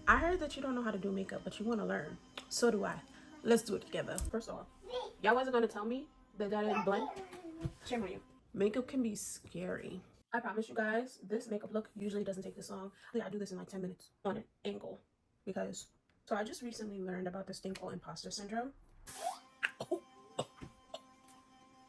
I heard that you don't know how to do makeup, but you want to learn. So do I. Let's do it together. First off, y'all wasn't going to tell me that I didn't blend? Shame on you. Makeup can be scary. I promise you guys, this makeup look usually doesn't take this long. I do this in like 10 minutes on an angle. Because, so I just recently learned about this thing called imposter syndrome.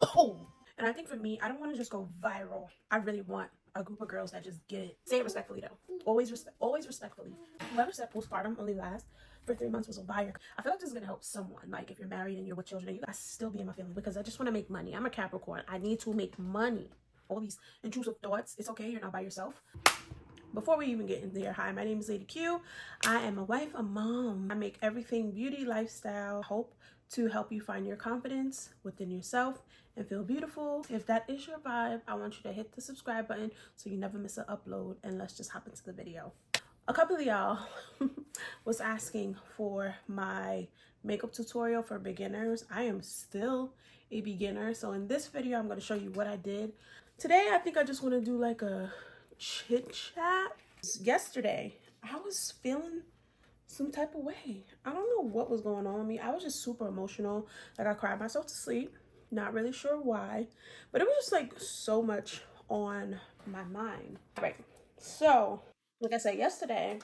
Oh. And I think for me, I don't want to just go viral. I really want a group of girls that just get it. Say it respectfully though. Always respectfully. Whoever said postpartum only lasts for 3 months was a liar. I feel like this is gonna help someone. Like if you're married and you're with children, you guys still be in my family because I just want to make money. I'm a Capricorn. I need to make money. All these intrusive thoughts. It's okay. You're not by yourself. Before we even get in there, hi, my name is Lady Q. I am a wife, a mom. I make everything beauty, lifestyle, hope to help you find your confidence within yourself and feel beautiful. If that is your vibe, I want you to hit the subscribe button so you never miss an upload, and let's just hop into the video. A couple of y'all was asking for my makeup tutorial for beginners. I am still a beginner, so in this video I'm going to show you what I did. Today I think I just want to do like a chit chat. Yesterday I was feeling some type of way. I don't know what was going on with me. I was just super emotional. Like I cried myself to sleep. Not really sure why, but it was just like so much on my mind. Right. So, like I said, yesterday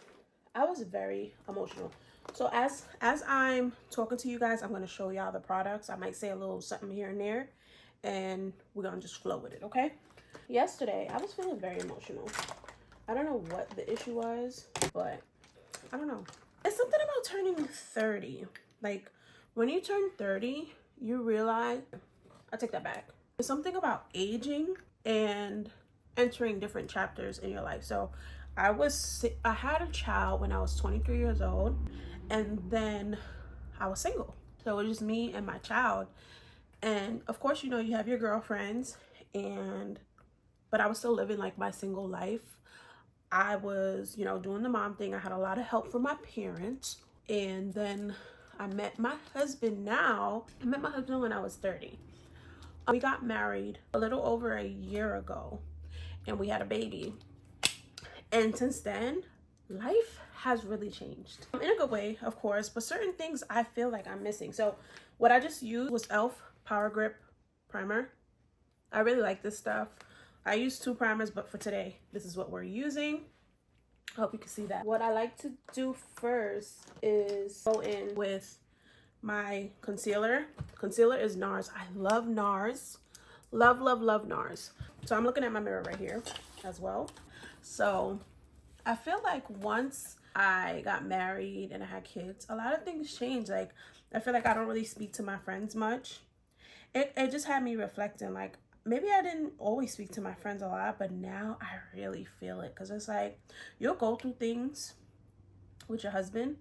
I was very emotional. So as I'm talking to you guys, I'm going to show y'all the products. I might say a little something here and there, and we're going to just flow with it, okay? Yesterday, I was feeling very emotional. I don't know what the issue was, but I don't know. It's something about turning 30. Like, when you turn 30, you realize... I take that back. There's something about aging and entering different chapters in your life. So, I had a child when I was 23 years old, and then I was single. So, it was just me and my child. And, of course, you know, you have your girlfriends, but I was still living like my single life. I was, you know, doing the mom thing. I had a lot of help from my parents. And then I met my husband now. I met my husband when I was 30. We got married a little over a year ago, and we had a baby. And since then, life has really changed. In a good way, of course, but certain things I feel like I'm missing. So what I just used was e.l.f. Power Grip Primer. I really like this stuff. I used 2 primers, but for today, this is what we're using. I hope you can see that. What I like to do first is go in with my concealer. Concealer is NARS. I love NARS. Love, love, love NARS. So I'm looking at my mirror right here as well. So I feel like once I got married and I had kids, a lot of things changed. Like, I feel like I don't really speak to my friends much. It just had me reflecting, like, maybe I didn't always speak to my friends a lot, but now I really feel it. Because it's like, you'll go through things with your husband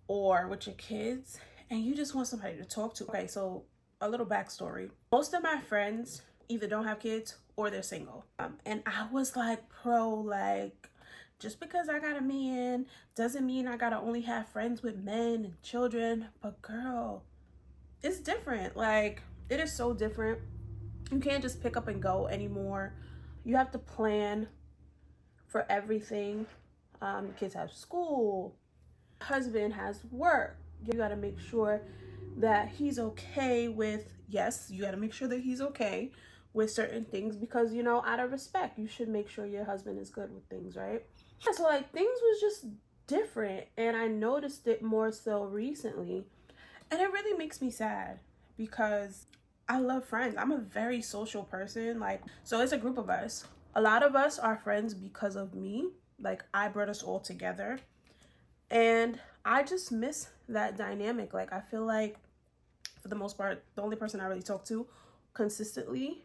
or with your kids, and you just want somebody to talk to. Okay, so a little backstory. Most of my friends either don't have kids or they're single. And I was like, like, just because I got a man doesn't mean I gotta only have friends with men and children. But girl, it's different. Like, it is so different. You can't just pick up and go anymore. You have to plan for everything. Kids have school. Husband has work. You got to make sure that he's okay with, yes, you got to make sure that he's okay with certain things because, you know, out of respect, you should make sure your husband is good with things, right? Yeah, so like things was just different, and I noticed it more so recently, and it really makes me sad because I love friends. I'm a very social person. Like, so it's a group of us. A lot of us are friends because of me. Like, I brought us all together. And I just miss that dynamic. Like, I feel like, for the most part, the only person I really talk to consistently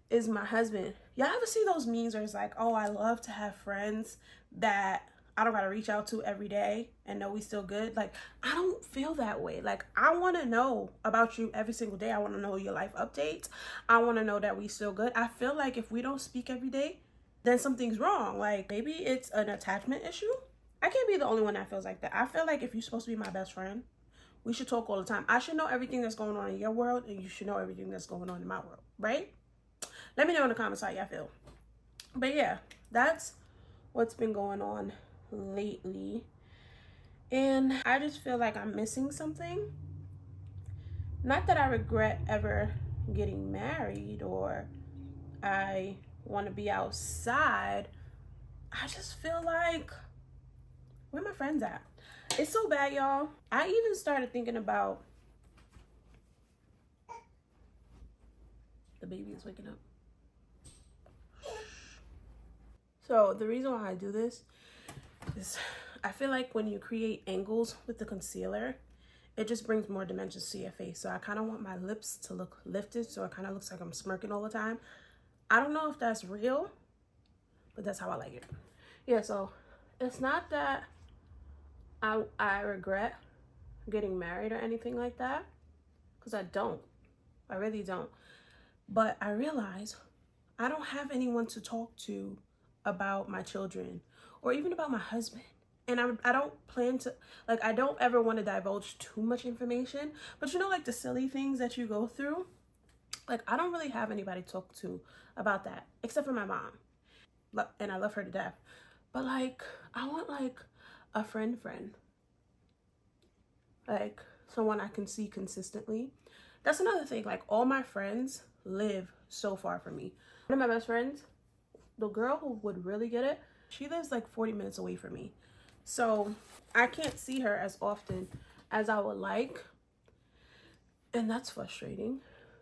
is my husband. Y'all ever see those memes where it's like, oh, I love to have friends that I don't gotta reach out to every day and know we still good? Like, I don't feel that way. Like, I want to know about you every single day. I want to know your life updates. I want to know that we still good. I feel like if we don't speak every day, then something's wrong. Like, maybe it's an attachment issue. I can't be the only one that feels like that. I feel like if you're supposed to be my best friend, we should talk all the time. I should know everything that's going on in your world, and you should know everything that's going on in my world, right? Let me know in the comments how y'all feel. But yeah, that's what's been going on lately. And I just feel like I'm missing something. Not that I regret ever getting married or I want to be outside. I just feel like, where my friends at? It's so bad, y'all. I even started thinking about, the baby is waking up. So the reason why I do this is I feel like when you create angles with the concealer, it just brings more dimensions to your face. So I kind of want my lips to look lifted, so it kind of looks like I'm smirking all the time. I don't know if that's real, but that's how I like it. Yeah, so it's not that I regret getting married or anything like that, because I don't. I really don't. But I realize I don't have anyone to talk to about my children or even about my husband. And I don't plan to, like, I don't ever want to divulge too much information. But you know, like the silly things that you go through, like, I don't really have anybody to talk to about that except for my mom. And I love her to death. But, like, I want, like, a friend. Like, someone I can see consistently. That's another thing. Like, all my friends live so far from me. One of my best friends, the girl who would really get it, she lives like 40 minutes away from me. So I can't see her as often as I would like. And that's frustrating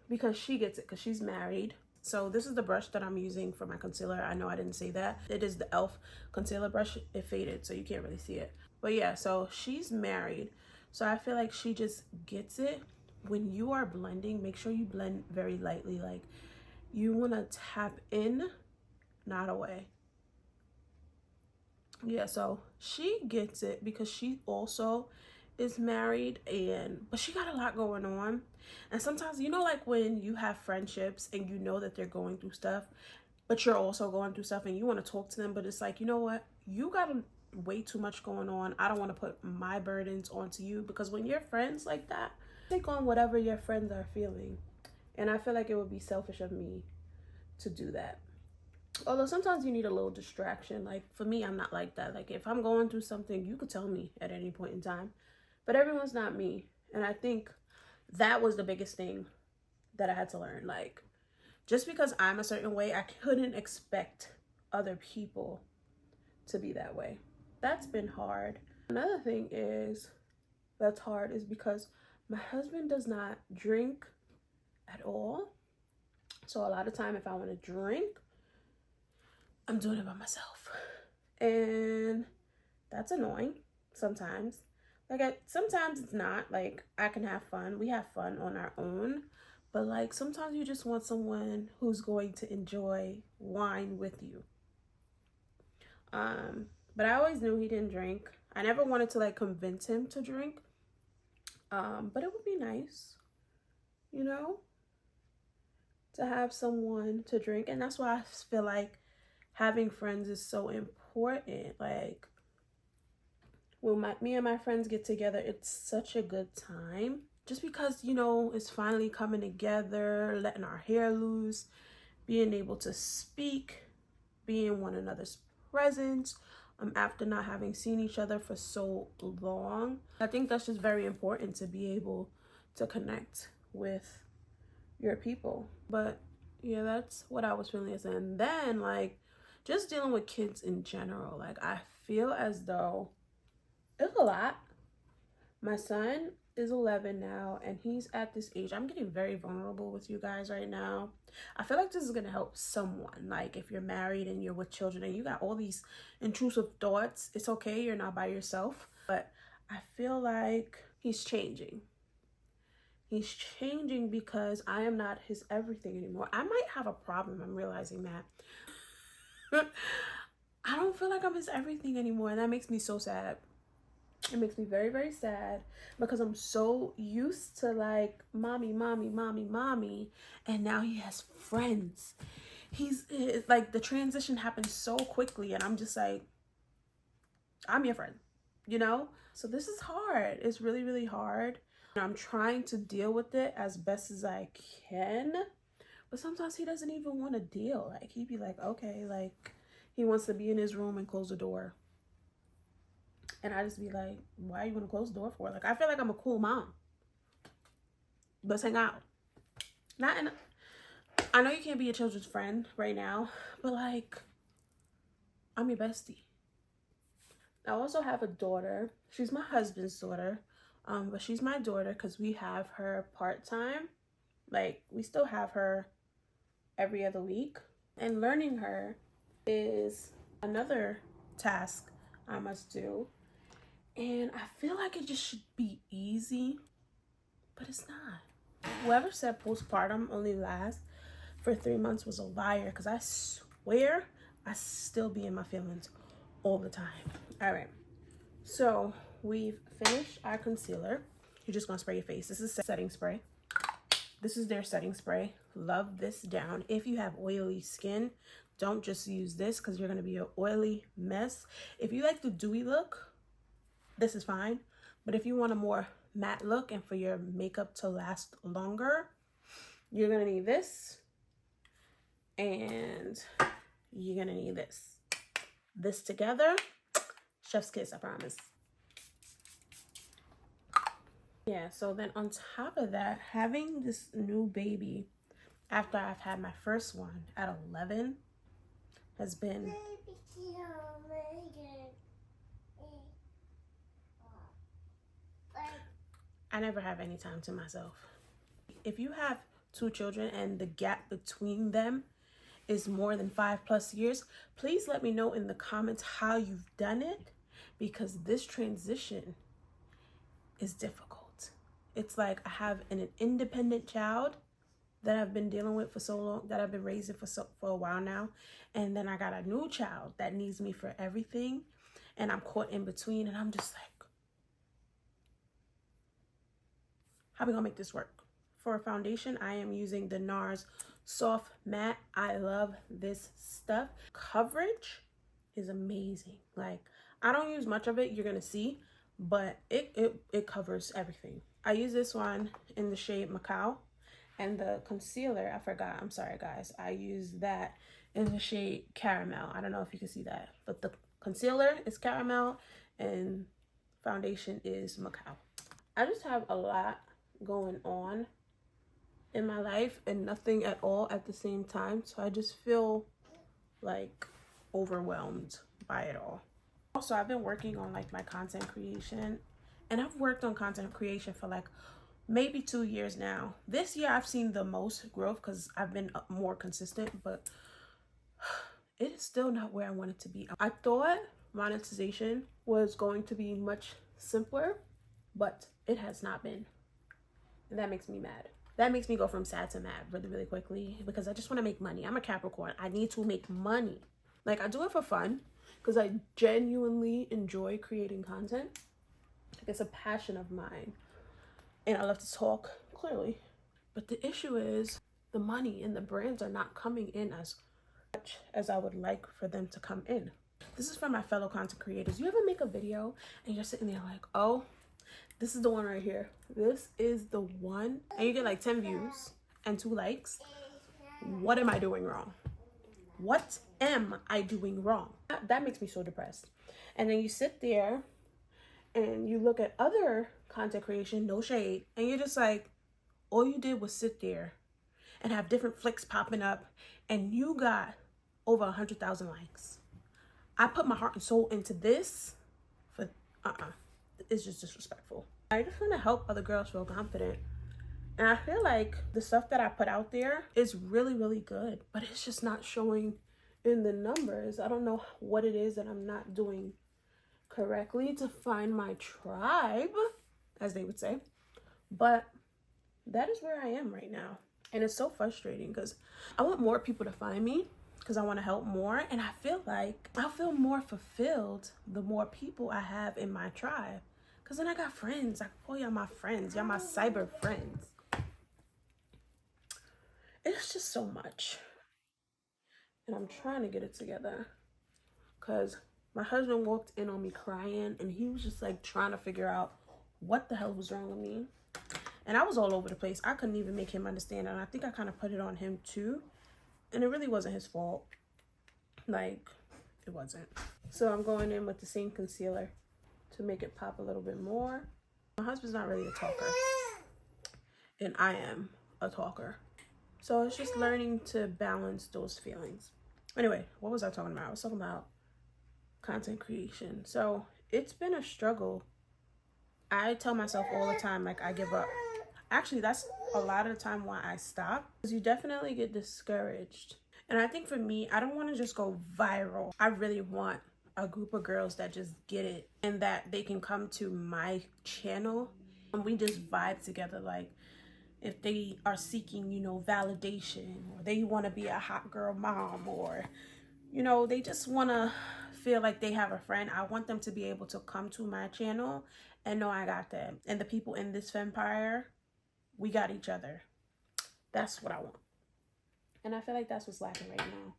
because she gets it because she's married. So this is the brush that I'm using for my concealer. I know I didn't say that. It is the e.l.f. concealer brush. It faded, so you can't really see it. But yeah, so she's married. So I feel like she just gets it. When you are blending, make sure you blend very lightly. Like, you want to tap in, not away. Yeah, so she gets it because she also is married, but she got a lot going on. And sometimes, you know, like when you have friendships and you know that they're going through stuff, but you're also going through stuff and you want to talk to them, but it's like, you know what, you got way too much going on. I don't want to put my burdens onto you, because when you're friends like that, take on whatever your friends are feeling. And I feel like it would be selfish of me to do that. Although sometimes you need a little distraction. Like, for me, I'm not like that. Like, if I'm going through something, you could tell me at any point in time. But everyone's not me. And I think that was the biggest thing that I had to learn. Like, just because I'm a certain way, I couldn't expect other people to be that way. That's been hard. Another thing that's hard is because my husband does not drink at all. So a lot of time if I want to drink, I'm doing it by myself. And that's annoying sometimes. Like, sometimes it's not. Like, I can have fun. We have fun on our own. But, like, sometimes you just want someone who's going to enjoy wine with you. But I always knew he didn't drink. I never wanted to, like, convince him to drink. But it would be nice, you know, to have someone to drink. And that's why I feel like having friends is so important. Like, when me and my friends get together, it's such a good time. Just because, you know, it's finally coming together, letting our hair loose, being able to speak, being one another's presence, after not having seen each other for so long. I think that's just very important, to be able to connect with your people. But yeah, that's what I was feeling. And then, like, just dealing with kids in general, like, I feel as though it's a lot. My son is 11 now, and he's at this age. I'm getting very vulnerable with you guys right now. I feel like this is gonna help someone. Like, if you're married and you're with children and you got all these intrusive thoughts, it's okay, you're not by yourself. But I feel like he's changing. He's changing because I am not his everything anymore. I might have a problem, I'm realizing that. I don't feel like I'm his everything anymore, and that makes me so sad. It makes me very, very sad, because I'm so used to, like, mommy, and now he has friends. Like, the transition happened so quickly, and I'm just like, I'm your friend, you know? So this is hard. It's really, really hard. I'm trying to deal with it as best as I can, but sometimes he doesn't even want to deal. Like, he'd be like, okay, like, he wants to be in his room and close the door. And I just be like, why are you gonna close the door for? Like, I feel like I'm a cool mom. Let's hang out. Not in. I know you can't be your children's friend right now, but like, I'm your bestie. I also have a daughter. She's my husband's daughter, but she's my daughter because we have her part-time. Like, we still have her every other week. And learning her is another task I must do. And I feel like it just should be easy, but it's not. Whoever said postpartum only lasts for 3 months was a liar, because I swear I still be in my feelings all the time. All right, so we've finished our concealer. You're just gonna spray your face. This is setting spray. This is their setting spray. Love this down. If you have oily skin, don't just use this because you're gonna be an oily mess. If you like the dewy look, this is fine. But if you want a more matte look and for your makeup to last longer, you're gonna need this. And you're gonna need this. This together, chef's kiss, I promise. Yeah, so then on top of that, having this new baby after I've had my first one at 11 has been I never have any time to myself. If you have 2 children and the gap between them is more than 5+ years, please let me know in the comments how you've done it, because this transition is difficult. It's like I have an independent child that I've been dealing with for so long, that I've been raising for a while now, and then I got a new child that needs me for everything, and I'm caught in between, and I'm just like, how are we gonna make this work? For a foundation, I am using the NARS Soft Matte. I love this stuff. Coverage is amazing. Like, I don't use much of it, you're gonna see, but it covers everything. I use this one in the shade Macao, and the concealer, I forgot, I'm sorry guys, I use that in the shade Caramel. I don't know if you can see that, but the concealer is Caramel and foundation is Macao. I just have a lot going on in my life and nothing at all at the same time, so I just feel like overwhelmed by it all. Also, I've been working on like my content creation, and I've worked on content creation for like maybe 2 years now. This year I've seen the most growth because I've been more consistent, but it is still not where I want it to be. I thought monetization was going to be much simpler, but it has not been, and that makes me mad. That makes me go from sad to mad really, really quickly, because I just want to make money. I'm a Capricorn. I need to make money. Like, I do it for fun because I genuinely enjoy creating content. Like, it's a passion of mine, and I love to talk clearly. But the issue is the money and the brands are not coming in as much as I would like for them to come in. This is for my fellow content creators. You ever make a video and you're sitting there like, oh, this is the one right here. This is the one. And you get like 10 views and 2 likes. What am I doing wrong? What am I doing wrong? That makes me so depressed. And then you sit there and you look at other content creation, no shade, and you're just like, all you did was sit there and have different flicks popping up, and you got over 100,000 likes. I put my heart and soul into this for it's just disrespectful. I just want to help other girls feel confident, and I feel like the stuff that I put out there is really, really good, but it's just not showing in the numbers. I don't know what it is that I'm not doing correctly to find my tribe, as they would say, but that is where I am right now, and it's so frustrating because I want more people to find me, because I want to help more, and I feel like I'll feel more fulfilled the more people I have in my tribe, because then I got friends. I can call y'all my friends, y'all my cyber friends. It's just so much, and I'm trying to get it together, because my husband walked in on me crying, and he was just like trying to figure out what the hell was wrong with me, and I was all over the place. I couldn't even make him understand, and I think I kind of put it on him too, and it really wasn't his fault. Like, it wasn't. So I'm going in with the same concealer to make it pop a little bit more. My husband's not really a talker, and I am a talker. So it's just learning to balance those feelings. Anyway, what was I talking about? I was talking about content creation. So it's been a struggle. I tell myself all the time, like, I give up. Actually, that's a lot of the time why I stop, because you definitely get discouraged. And I think for me, I don't want to just go viral. I really want a group of girls that just get it and that they can come to my channel and we just vibe together. Like, if they are seeking, you know, validation, or they want to be a hot girl mom, or, you know, they just want to feel like they have a friend, I want them to be able to come to my channel and know I got them. And the people in this Fempire, we got each other. That's what I want. And I feel like that's what's lacking right now.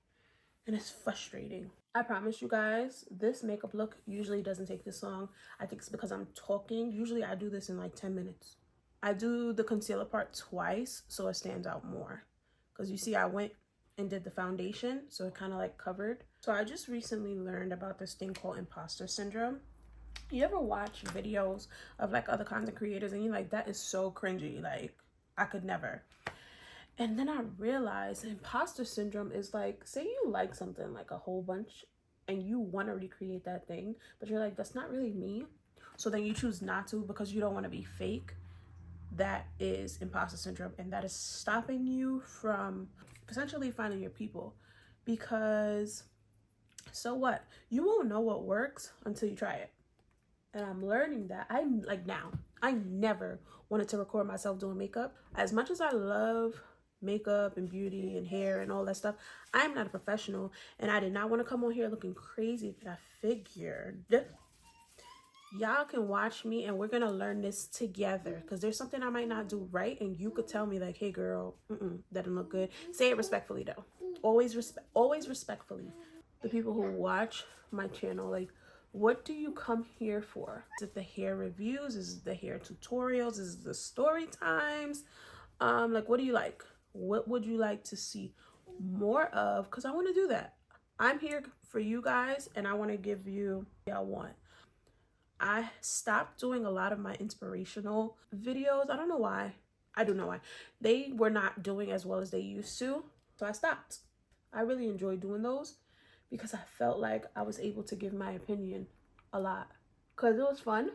And it's frustrating. I promise you guys, this makeup look usually doesn't take this long. I think it's because I'm talking. Usually I do this in like 10 minutes. I do the concealer part twice so it stands out more. Because you see, I went and did the foundation, so it kind of like covered. So I just recently learned about this thing called imposter syndrome. You ever watch videos of like other content creators and you're like, that is so cringy, like I could never. And then I realized imposter syndrome is like, say you like something like a whole bunch and you want to recreate that thing, but you're like, that's not really me. So then you choose not to because you don't want to be fake. That is imposter syndrome, and that is stopping you from potentially finding your people. Because so what? You won't know what works until you try it. And I'm learning that. I'm like, now, I never wanted to record myself doing makeup. As much as I love makeup and beauty and hair and all that stuff, I'm not a professional, and I did not want to come on here looking crazy, but I figured y'all can watch me and we're gonna learn this together, because there's something I might not do right and you could tell me like, hey girl, that didn't look good. Say it respectfully though. Always respectfully. The people who watch my channel, like, what do you come here for? Is it the hair reviews? Is it the hair tutorials? Is it the story times? Like, what do you like? What would you like to see more of? Because I want to do that. I'm here for you guys and I want to give you what y'all want. I stopped doing a lot of my inspirational videos. I don't know why. I do know why. They were not doing as well as they used to, so I stopped. I really enjoyed doing those because I felt like I was able to give my opinion a lot, because it was fun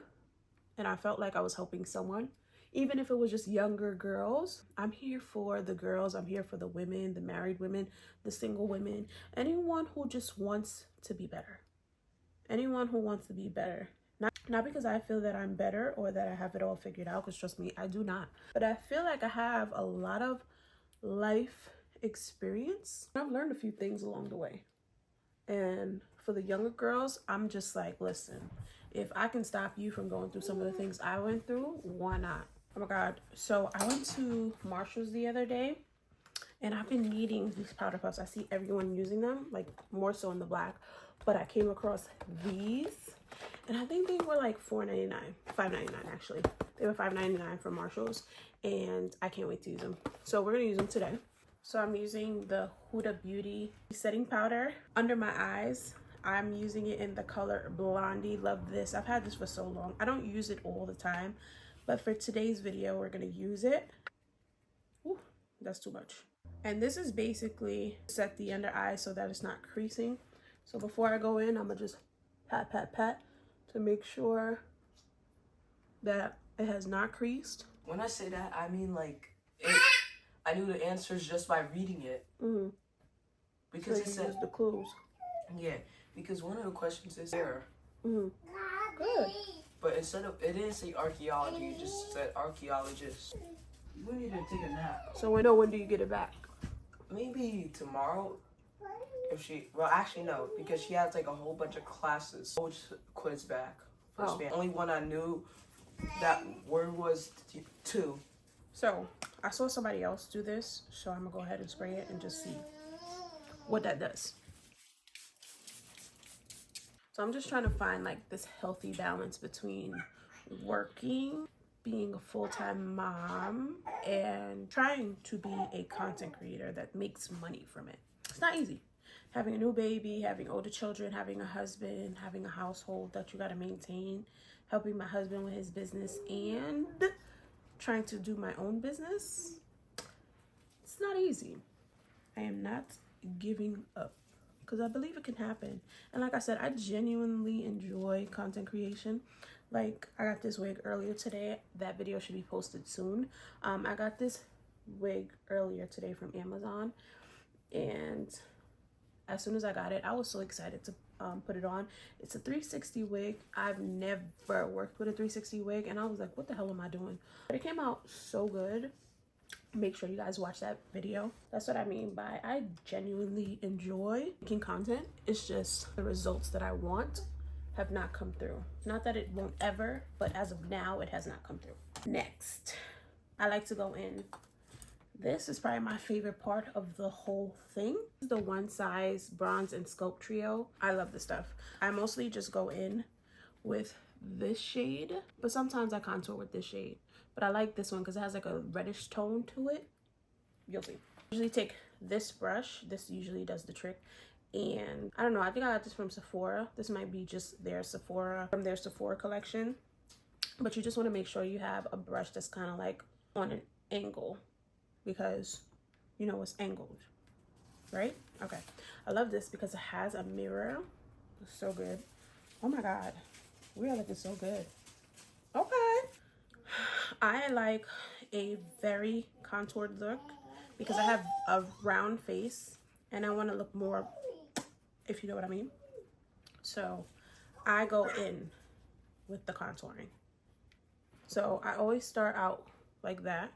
and I felt like I was helping someone, even if it was just younger girls. I'm here for the girls. I'm here for the women, the married women, the single women, anyone who just wants to be better. Anyone who wants to be better. Not because I feel that I'm better or that I have it all figured out, because trust me, I do not. But I feel like I have a lot of life experience. I've learned a few things along the way. And for the younger girls, I'm just like, listen, if I can stop you from going through some of the things I went through, why not? Oh my God. So I went to Marshall's the other day and I've been needing these powder puffs. I see everyone using them, like more so in the black, but I came across these. And I think they were like $4.99, $5.99 actually. They were $5.99 from Marshall's, and I can't wait to use them. So we're gonna use them today. So I'm using the Huda Beauty Setting Powder under my eyes. I'm using it in the color Blondie. Love this. I've had this for so long. I don't use it all the time, but for today's video, we're gonna use it. Ooh, that's too much. And this is basically set the under eye so that it's not creasing. So before I go in, I'm gonna just pat, pat, pat to make sure that it has not creased. When I say that, I mean like I knew the answers just by reading it. Because so it said the clues. Yeah, because one of the questions is there. Good. But instead of, it didn't say archaeology, it just said archaeologist. We need to take a nap. So when do you get it back? Maybe tomorrow. If she, well, actually no, because she has like a whole bunch of classes. Which quiz back. The only one I knew that word was two. So I saw somebody else do this, so I'm gonna go ahead and spray it and just see what that does. So I'm just trying to find like this healthy balance between working, being a full-time mom, and trying to be a content creator that makes money from it. It's not easy. having a new baby, having older children, having a husband, having a household that you got to maintain, helping my husband with his business, and trying to do my own business. It's not easy. I am not giving up because I believe it can happen. And like I said, I genuinely enjoy content creation. Like, I got this wig earlier today. That video should be posted soon. I got this wig earlier today from Amazon, and as soon as I got it, I was so excited to put it on. It's a 360 wig. I've never worked with a 360 wig, and I was like, what the hell am I doing? But it came out so good. Make sure you guys watch that video. That's what I mean by I genuinely enjoy making content. It's just the results that I want have not come through. Not that it won't ever, but as of now, it has not come through. Next, I like to go in. This is probably my favorite part of the whole thing. The One Size Bronze and Sculpt Trio. I love this stuff. I mostly just go in with this shade, but sometimes I contour with this shade. But I like this one because it has like a reddish tone to it. You'll see. I usually take this brush. This usually does the trick. And I don't know, I think I got this from Sephora. This might be just their Sephora, from their Sephora collection. But you just want to make sure you have a brush that's kind of like on an angle, because you know it's angled, right? Okay. I love this because it has a mirror. It's so good. Oh my God. We are looking so good. Okay. I like a very contoured look because I have a round face and I want to look more, if you know what I mean. So I go in with the contouring. So I always start out like that,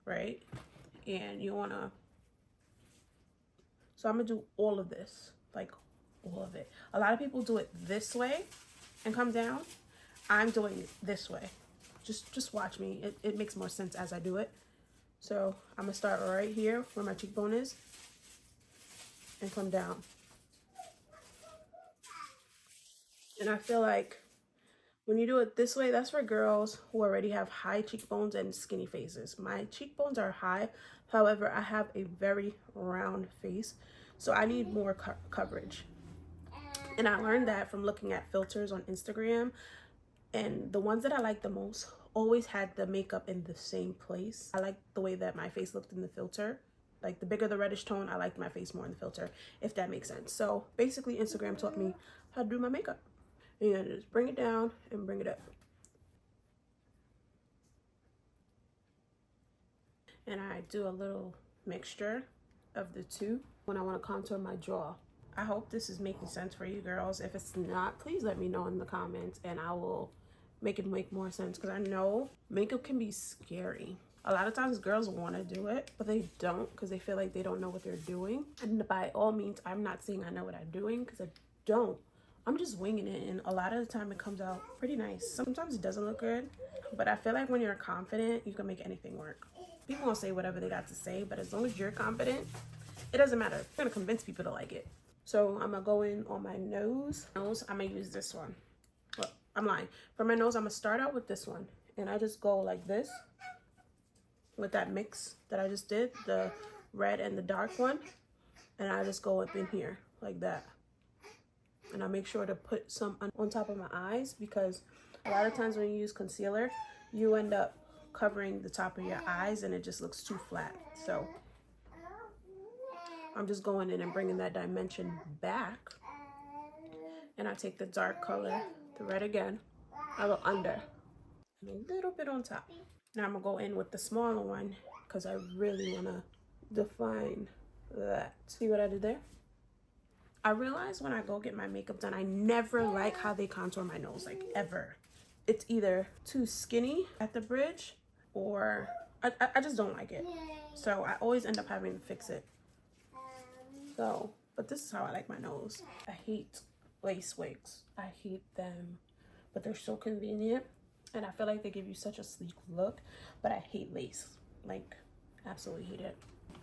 right? And you want to, so I'm going to do all of this, like all of it. A lot of people do it this way and come down. I'm doing it this way. Just watch me. It makes more sense as I do it. So I'm gonna start right here where my cheekbone is and come down. And I feel like when you do it this way, that's for girls who already have high cheekbones and skinny faces. My cheekbones are high. However, I have a very round face, so I need more coverage. And I learned that from looking at filters on Instagram. And the ones that I like the most always had the makeup in the same place. I like the way that my face looked in the filter. Like the bigger the reddish tone, I liked my face more in the filter, if that makes sense. So basically Instagram taught me how to do my makeup. And just bring it down and bring it up. And I do a little mixture of the two when I want to contour my jaw. I hope this is making sense for you girls. If it's not, please let me know in the comments and I will make it make more sense, because I know makeup can be scary. A lot of times girls want to do it, but they don't because they feel like they don't know what they're doing. And by all means, I'm not saying I know what I'm doing, because I don't. I'm just winging it, and a lot of the time it comes out pretty nice. Sometimes it doesn't look good, but I feel like when you're confident, you can make anything work. People gonna say whatever they got to say, but as long as you're confident, it doesn't matter. You're gonna convince people to like it. So I'm gonna go in on my nose. I'm gonna use this one. Well, I'm lying. For my nose, I'm gonna start out with this one, and I just go like this with that mix that I just did, the red and the dark one, and I just go up in here like that. And I make sure to put some on top of my eyes, because a lot of times when you use concealer, you end up covering the top of your eyes and it just looks too flat. So I'm just going in and bringing that dimension back. And I take the dark color, the red again, I go under and a little bit on top. Now I'm gonna go in with the smaller one because I really wanna define that. See what I did there? I realize when I go get my makeup done, I never like how they contour my nose, like ever. It's either too skinny at the bridge or I just don't like it. So I always end up having to fix it. So, but this is how I like my nose. I hate lace wigs. I hate them, but they're so convenient. And I feel like they give you such a sleek look, but I hate lace. Like, absolutely hate it.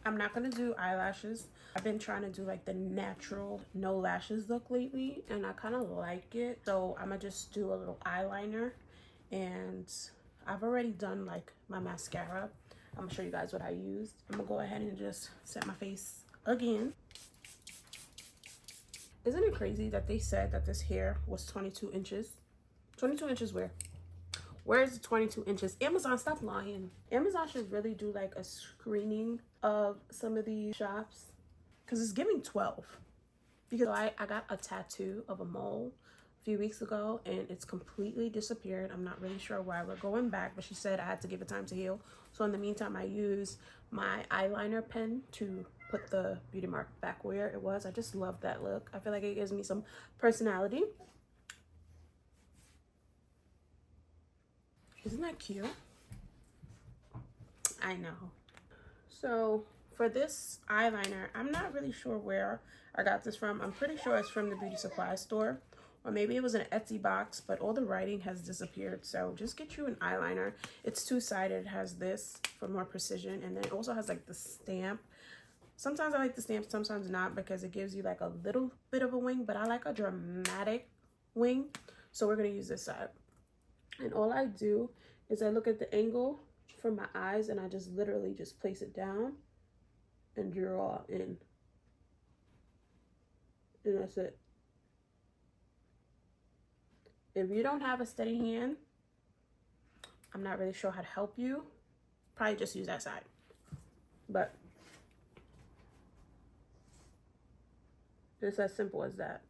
I'm not gonna do eyelashes. I've been trying to do like the natural no lashes look lately, and I kind of like it. So I'm gonna just do a little eyeliner, and I've already done like my mascara. I'm gonna show you guys what I used. I'm gonna go ahead and just set my face again. Isn't it crazy that they said that this hair was 22 inches? 22 inches where? Where's the 22 inches? Amazon, stop lying. Amazon should really do like a screening of some of these shops because it's giving 12. Because I got a tattoo of a mole a few weeks ago and it's completely disappeared. I'm not really sure why. We're going back, but she said I had to give it time to heal. So in the meantime, I use my eyeliner pen to put the beauty mark back where it was. I just love that look. I feel like it gives me some personality. Isn't that cute? I know. So for this eyeliner, I'm not really sure where I got this from. I'm pretty sure it's from the beauty supply store, or maybe it was an Etsy box, but all the writing has disappeared. So just get you an eyeliner. It's two-sided. It has this for more precision, and then it also has like the stamp. Sometimes I like the stamp, sometimes not, because it gives you like a little bit of a wing, but I like a dramatic wing. So we're gonna use this side. And all I do is I look at the angle from my eyes and I just literally just place it down and draw in. And that's it. If you don't have a steady hand, I'm not really sure how to help you. Probably just use that side. But it's as simple as that.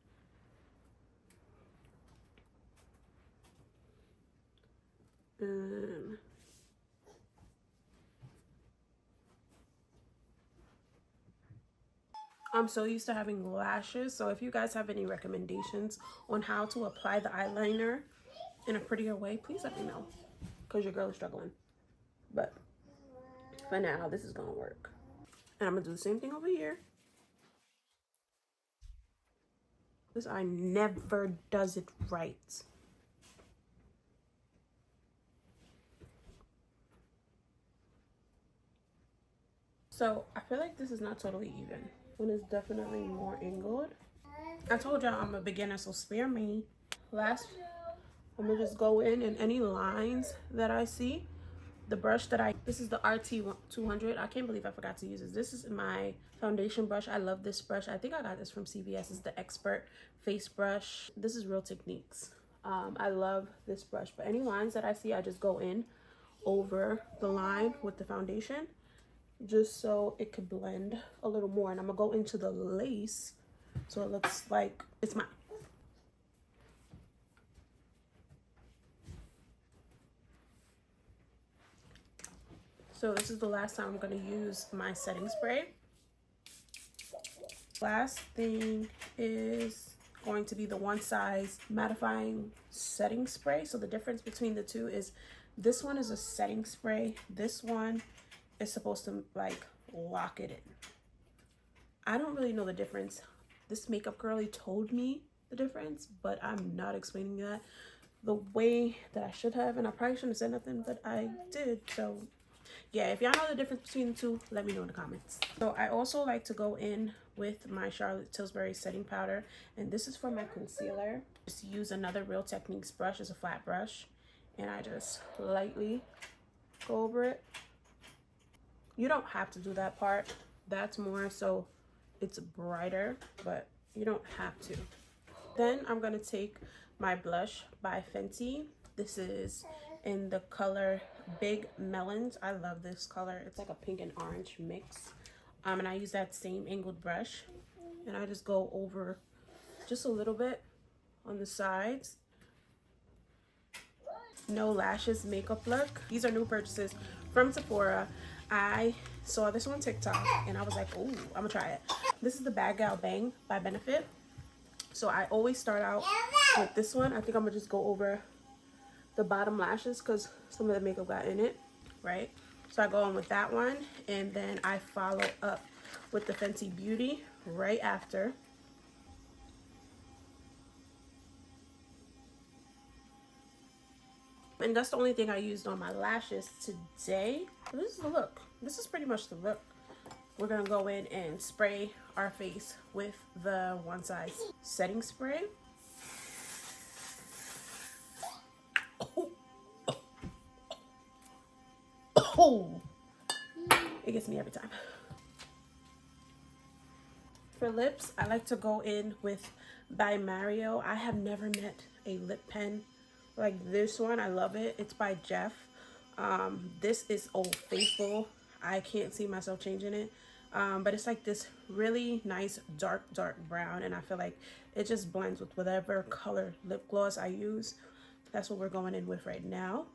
I'm so used to having lashes, so if you guys have any recommendations on how to apply the eyeliner in a prettier way, please let me know, because your girl is struggling. But for now, this is gonna work. And I'm gonna do the same thing over here. This eye never does it right. So I feel like this is not totally even. One is definitely more angled. I told y'all I'm a beginner, so spare me. Last, I'm gonna just go in and any lines that I see. The brush that this is the RT200. I can't believe I forgot to use this. This is my foundation brush. I love this brush. I think I got this from CVS. It's the Expert Face Brush. This is Real Techniques. I love this brush. But any lines that I see, I just go in over the line with the foundation, just so it could blend a little more. And I'm gonna go into the lace so it looks like it's mine. So this is the last time I'm gonna use my setting spray. Last thing is going to be the One Size mattifying setting spray. So the difference between the two is this one is a setting spray. This one is supposed to like lock it in. I don't really know the difference. This makeup girlie told me the difference, but I'm not explaining that the way that I should have, and I probably shouldn't have said nothing, but I did. So yeah, if y'all know the difference between the two, let me know in the comments. So I also like to go in with my Charlotte Tilbury setting powder, and this is for my concealer. Just use another Real Techniques brush. It's a flat brush, and I just lightly go over it. You don't have to do that part. That's more so it's brighter, but you don't have to. Then I'm gonna take my blush by Fenty. This is in the color Big Melons. I love this color. It's like a pink and orange mix. And I use that same angled brush, and I just go over just a little bit on the sides. No Lashes makeup look. These are new purchases from Sephora. I saw this on TikTok and I was like, oh, I'm gonna try it. This is the Bad Gal Bang by Benefit. So I always start out with this one. I think I'm gonna just go over the bottom lashes because some of the makeup got in it, right? So I go on with that one, and then I follow up with the Fenty Beauty right after. And that's the only thing I used on my lashes today. This is the look. This is pretty much the look. We're gonna go in and spray our face with the One Size setting spray. Oh, it gets me every time. For lips, I like to go in with by Mario. I have never met a lip pen like this one. I love it. It's by Jeff. This is Old Faithful. I can't see myself changing it. But it's like this really nice dark brown, and I feel like it just blends with whatever color lip gloss I use. That's what we're going in with right now.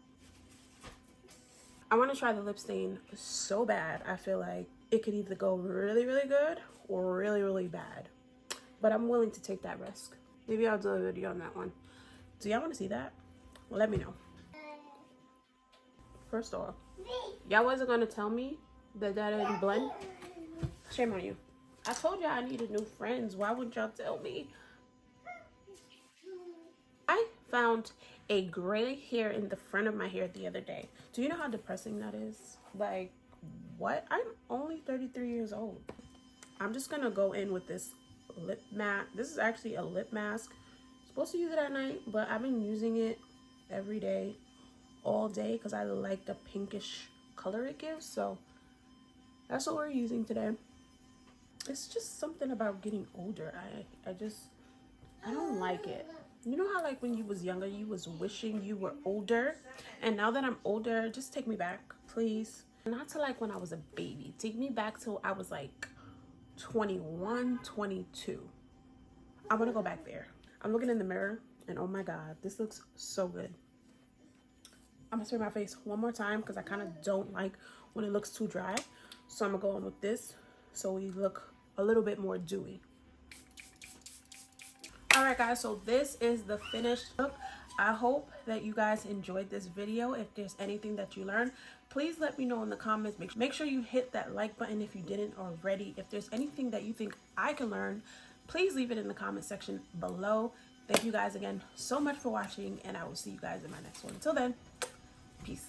I want to try the lip stain so bad. I feel like it could either go really good or really bad, but I'm willing to take that risk. Maybe I'll do a video on that one. Do y'all want to see that? Well, let me know. First off, y'all wasn't gonna tell me that didn't blend. Shame on you. I told y'all I needed new friends. Why wouldn't y'all tell me? I found a gray hair in the front of my hair the other day. Do you know how depressing that is? Like, what? I'm only 33 years old. I'm just gonna go in with this lip mask. This is actually a lip mask. I'm supposed to use it at night, but I've been using it every day, all day, because I like the pinkish color it gives. So that's what we're using today. It's just something about getting older. I don't like it. You know how like when you was younger, you was wishing you were older? And now that I'm older, just take me back, please. Not to like when I was a baby. Take me back till I was like 21, 22. I want to go back there. I'm looking in the mirror and oh my God, this looks so good. I'm gonna spray my face one more time because I kind of don't like when it looks too dry. So I'm gonna go in with this so we look a little bit more dewy. Alright guys, so this is the finished look. I hope that you guys enjoyed this video. If there's anything that you learned, please let me know in the comments. Make sure you hit that like button if you didn't already. If there's anything that you think I can learn, please leave it in the comment section below. Thank you guys again so much for watching, and I will see you guys in my next one. Until then, peace.